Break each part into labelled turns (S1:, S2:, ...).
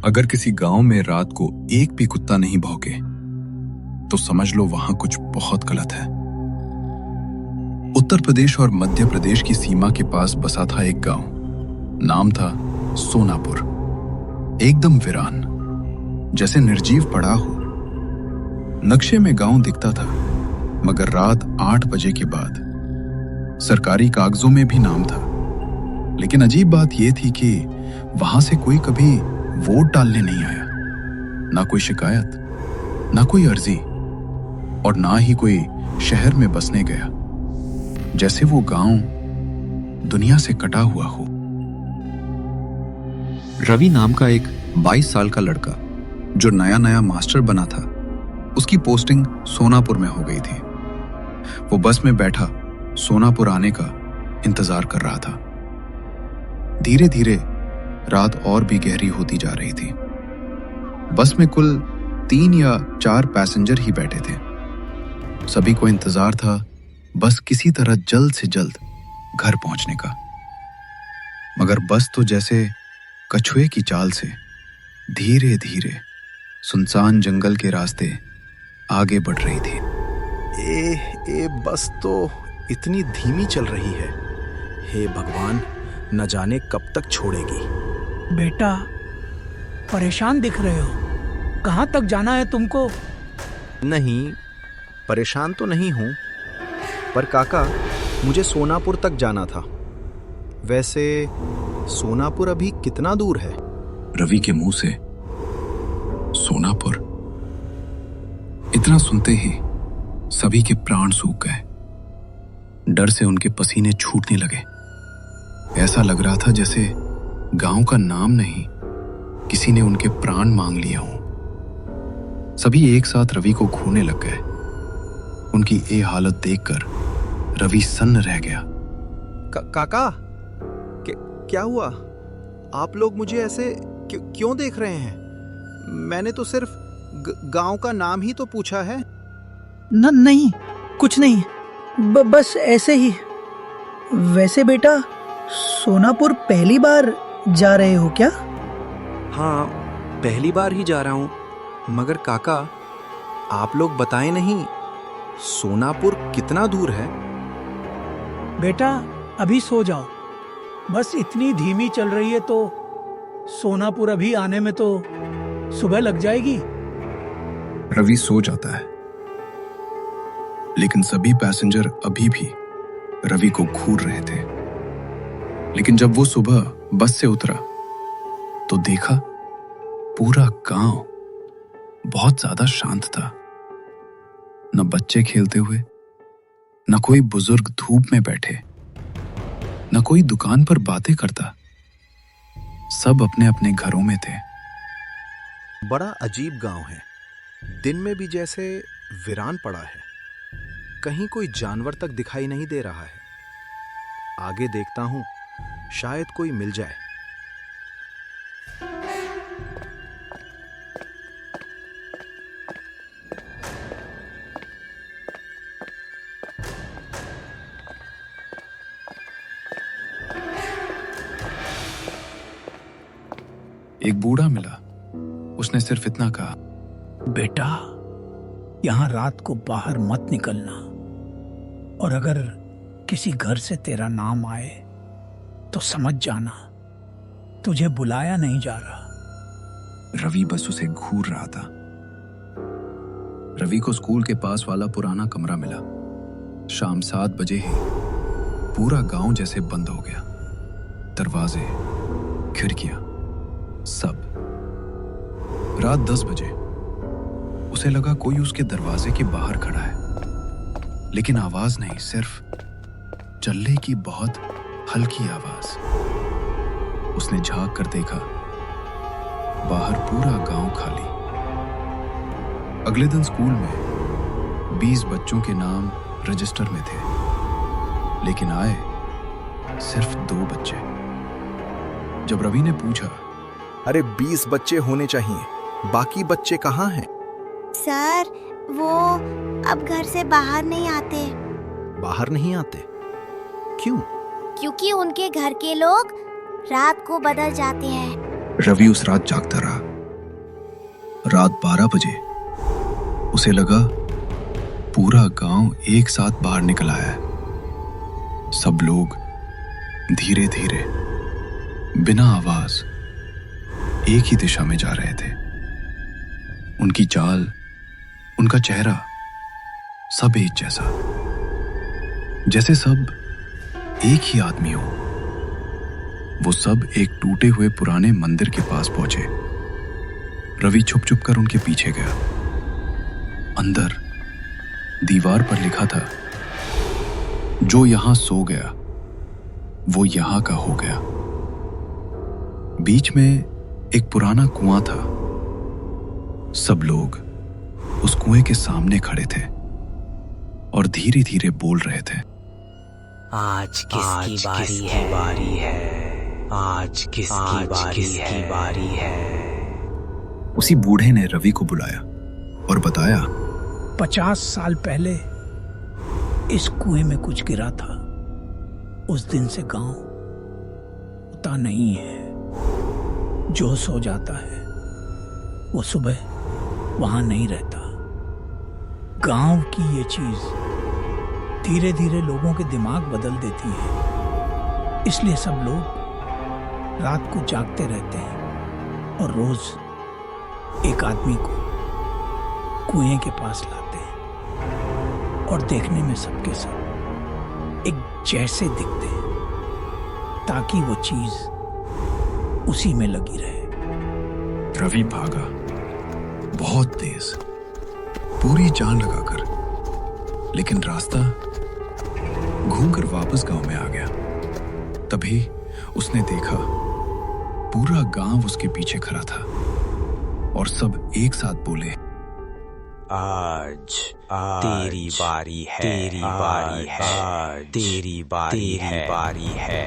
S1: अगर किसी गांव में रात को एक भी कुत्ता नहीं भौंके तो समझ लो वहां कुछ बहुत गलत है। उत्तर प्रदेश और मध्य प्रदेश की सीमा के पास बसा था एक गांव। नाम था सोनापुर। एकदम वीरान, जैसे निर्जीव पड़ा हो। नक्शे में गांव दिखता था, मगर रात 8 बजे के बाद सरकारी कागजों में भी नाम था। लेकिन अजीब बात यह थी कि वहां से कोई कभी वोट डालने नहीं आया। ना कोई शिकायत, ना कोई अर्जी, और ना ही कोई शहर में बसने गया। जैसे वो गांव दुनिया से कटा हुआ हो। रवि नाम का एक 22 साल का लड़का जो नया नया मास्टर बना था, उसकी पोस्टिंग सोनापुर में हो गई थी। वो बस में बैठा सोनापुर आने का इंतजार कर रहा था। धीरे धीरे रात और भी गहरी होती जा रही थी। बस में कुल 3 या 4 पैसेंजर ही बैठे थे। सभी को इंतजार था बस किसी तरह जल्द से जल्द घर पहुंचने का। मगर बस तो जैसे कछुए की चाल से धीरे धीरे सुनसान जंगल के रास्ते आगे बढ़ रही थी।
S2: बस तो इतनी धीमी चल रही है। हे भगवान, न जाने कब तक छोड़ेगी।
S3: बेटा, परेशान दिख रहे हो। कहाँ तक जाना है तुमको?
S2: नहीं, परेशान तो नहीं हूँ, पर काका, मुझे सोनापुर तक जाना था। वैसे सोनापुर अभी कितना दूर है?
S1: रवि के मुंह से सोनापुर, इतना सुनते ही सभी के प्राण सूख गए। डर से उनके पसीने छूटने लगे। ऐसा लग रहा था जैसे गांव का नाम नहीं, किसी ने उनके प्राण मांग लिए हों। सभी एक साथ रवि को घूरने लग गए। उनकी ये हालत देखकर रवि सन्न रह गया।
S2: काका, क्या हुआ? आप लोग मुझे ऐसे क्यों देख रहे हैं? मैंने तो सिर्फ गांव का नाम ही तो पूछा है।
S3: नहीं, कुछ नहीं, बस ऐसे ही। वैसे बेटा, सोनापुर पहली बार जा रहे हो क्या?
S2: हाँ, पहली बार ही जा रहा हूँ। मगर काका, आप लोग बताएं नहीं, सोनापुर कितना दूर है?
S3: बेटा, अभी सो जाओ। बस इतनी धीमी चल रही है तो सोनापुर अभी आने में तो सुबह लग जाएगी।
S1: रवि सो जाता है, लेकिन सभी पैसेंजर अभी भी रवि को घूर रहे थे। लेकिन जब वो सुबह बस से उतरा तो देखा पूरा गांव बहुत ज्यादा शांत था। न बच्चे खेलते हुए, न कोई बुजुर्ग धूप में बैठे, न कोई दुकान पर बातें करता। सब अपने अपने घरों में थे।
S2: बड़ा अजीब गांव है। दिन में भी जैसे वीरान पड़ा है। कहीं कोई जानवर तक दिखाई नहीं दे रहा है। आगे देखता हूं, शायद कोई मिल जाए।
S1: एक बूढ़ा मिला। उसने सिर्फ इतना कहा,
S3: बेटा, यहाँ रात को बाहर मत निकलना, और अगर किसी घर से तेरा नाम आए तो समझ जाना तुझे बुलाया नहीं जा रहा।
S1: रवि बस उसे घूर रहा था। रवि को स्कूल के पास वाला पुराना कमरा मिला। शाम 7 बजे ही पूरा गांव जैसे बंद हो गया। दरवाजे, खिड़कियां, सब। रात 10 बजे उसे लगा कोई उसके दरवाजे के बाहर खड़ा है, लेकिन आवाज नहीं, सिर्फ चलने की बहुत हल्की आवाज। उसने झांक कर देखा, बाहर पूरा गांव खाली। अगले दिन स्कूल में 20 बच्चों के नाम रजिस्टर में थे, लेकिन आए सिर्फ 2 बच्चे। जब रवि ने पूछा,
S2: अरे 20 बच्चे होने चाहिए, बाकी बच्चे कहाँ हैं?
S4: सर, वो अब घर से बाहर नहीं आते।
S2: बाहर नहीं आते? क्यों?
S4: क्योंकि उनके घर के लोग रात को बदल जाते हैं।
S1: रवि उस रात जागता रहा। रात 12 बजे उसे लगा पूरा गांव एक साथ बाहर निकल आया है। सब लोग धीरे धीरे बिना आवाज एक ही दिशा में जा रहे थे। उनकी चाल, उनका चेहरा सब एक जैसा, जैसे सब एक ही आदमी हो। वो सब एक टूटे हुए पुराने मंदिर के पास पहुंचे। रवि छुप छुप कर उनके पीछे गया। अंदर दीवार पर लिखा था, जो यहां सो गया वो यहां का हो गया। बीच में एक पुराना कुआं था। सब लोग उस कुएं के सामने खड़े थे और धीरे धीरे बोल रहे थे,
S5: आज किसकी बारी है, आज किसकी बारी है।
S1: उसी बूढ़े ने रवि को बुलाया और बताया,
S3: 50 साल पहले इस कुएं में कुछ गिरा था। उस दिन से गांव पता नहीं है। जो सो जाता है वो सुबह वहां नहीं रहता। गांव की ये चीज धीरे धीरे लोगों के दिमाग बदल देती है। इसलिए सब लोग रात को जागते रहते हैं और रोज एक आदमी को कुएं के पास लाते हैं और देखने में सबके सब एक जैसे दिखते हैं, ताकि वो चीज उसी में लगी रहे।
S1: रवि भागा बहुत तेज, पूरी जान लगाकर, लेकिन रास्ता घूमकर वापस गांव में आ गया। तभी उसने देखा पूरा गांव उसके पीछे खड़ा था और सब एक साथ बोले,
S5: आज तेरी बारी है, तेरी बारी है, तेरी बारी है।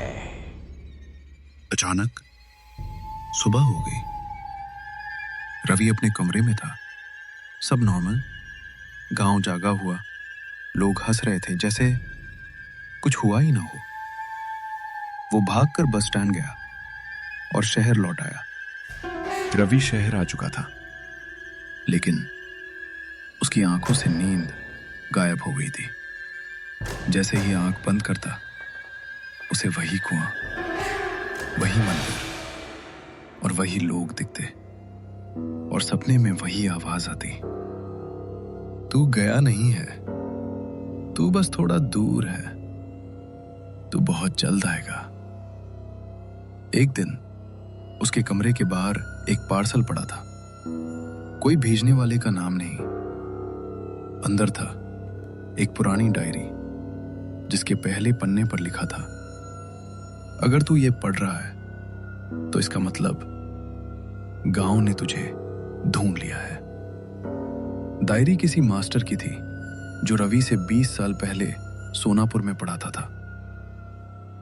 S1: अचानक सुबह हो गई। रवि अपने कमरे में था। सब नॉर्मल, गांव जागा हुआ, लोग हंस रहे थे जैसे कुछ हुआ ही ना हो। वो भागकर बस स्टैंड गया और शहर लौट आया। रवि शहर आ चुका था, लेकिन उसकी आंखों से नींद गायब हो गई थी। जैसे ही आंख बंद करता, उसे वही कुआं, वही मंदिर और वही लोग दिखते और सपने में वही आवाज आती, तू गया नहीं है, तू बस थोड़ा दूर है, तू बहुत जल्द आएगा। एक दिन उसके कमरे के बाहर एक पार्सल पड़ा था। कोई भेजने वाले का नाम नहीं। अंदर था एक पुरानी डायरी, जिसके पहले पन्ने पर लिखा था, अगर तू ये पढ़ रहा है तो इसका मतलब गांव ने तुझे ढूंढ लिया है। डायरी किसी मास्टर की थी जो रवि से 20 साल पहले सोनापुर में पढ़ाता था।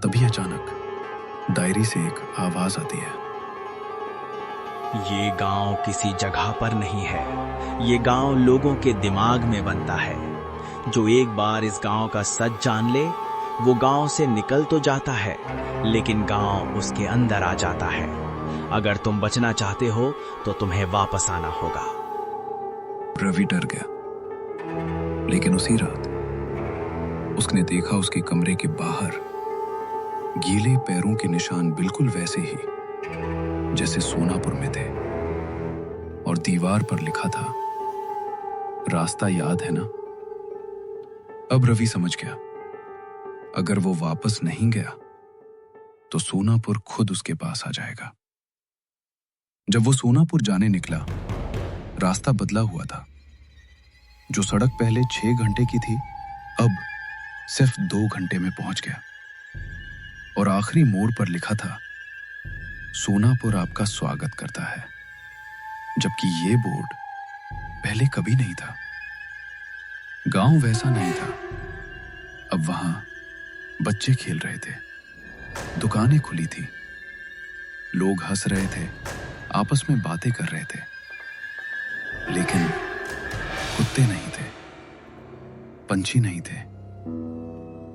S1: तभी अचानक डायरी से एक आवाज आती है,
S5: ये गांव किसी जगह पर नहीं है, ये गांव लोगों के दिमाग में बनता है। जो एक बार इस गांव का सच जान ले, वो गांव से निकल तो जाता है, लेकिन गांव उसके अंदर आ जाता है। अगर तुम बचना चाहते हो तो तुम्हें वापस आना होगा।
S1: रवि डर गया, लेकिन उसी रात उसने देखा उसके कमरे के बाहर गीले पैरों के निशान बिल्कुल वैसे ही जैसे सोनापुर में थे, और दीवार पर लिखा था, रास्ता याद है ना। अब रवि समझ गया, अगर वो वापस नहीं गया तो सोनापुर खुद उसके पास आ जाएगा। जब वो सोनापुर जाने निकला, रास्ता बदला हुआ था। जो सड़क पहले 6 घंटे की थी, अब सिर्फ 2 घंटे में पहुंच गया। और आखिरी मोड़ पर लिखा था, सोनापुर आपका स्वागत करता है। जबकि ये बोर्ड पहले कभी नहीं था। गांव वैसा नहीं था। अब वहां बच्चे खेल रहे थे, दुकानें खुली थी, लोग हंस रहे थे, आपस में बातें कर रहे थे, लेकिन कुत्ते नहीं थे, पंछी नहीं थे,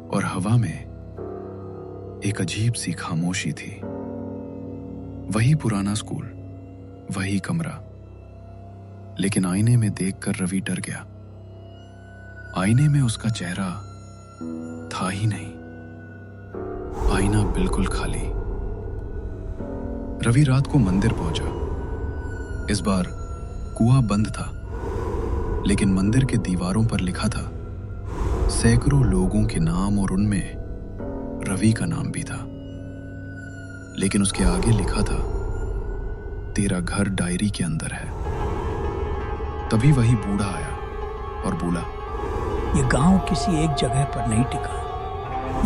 S1: और हवा में एक अजीब सी खामोशी थी। वही पुराना स्कूल, वही कमरा, लेकिन आईने में देखकर रवि डर गया। आईने में उसका चेहरा था ही नहीं, आईना बिल्कुल खाली। रवि रात को मंदिर पहुंचा। इस बार कुआं बंद था, लेकिन मंदिर के दीवारों पर लिखा था सैकड़ों लोगों के नाम और उनमें रवि का नाम भी था। लेकिन उसके आगे लिखा था तेरा घर डायरी के अंदर है। तभी वही बूढ़ा आया और बोला,
S3: ये गांव किसी एक जगह पर नहीं टिका,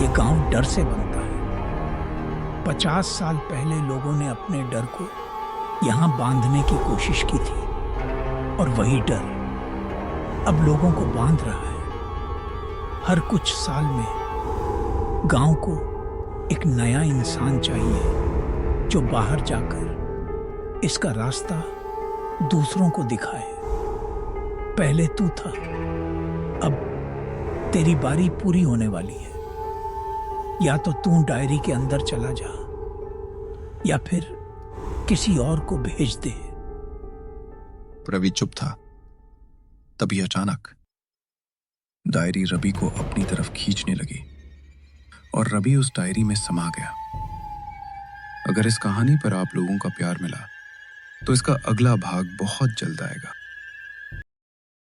S3: ये गांव डर से बनता है। 50 साल पहले लोगों ने अपने डर को यहां बांधने की कोशिश की थी, और वही डर अब लोगों को बांध रहा है। हर कुछ साल में गांव को एक नया इंसान चाहिए जो बाहर जाकर इसका रास्ता दूसरों को दिखाए। पहले तू था, अब तेरी बारी पूरी होने वाली है। या तो तू डायरी के अंदर चला जा, या फिर किसी और को भेज दे।
S1: रवि चुप था। तभी अचानक डायरी रवि को अपनी तरफ खींचने लगी और रवि उस डायरी में समा गया। अगर इस कहानी पर आप लोगों का प्यार मिला तो इसका अगला भाग बहुत जल्द आएगा।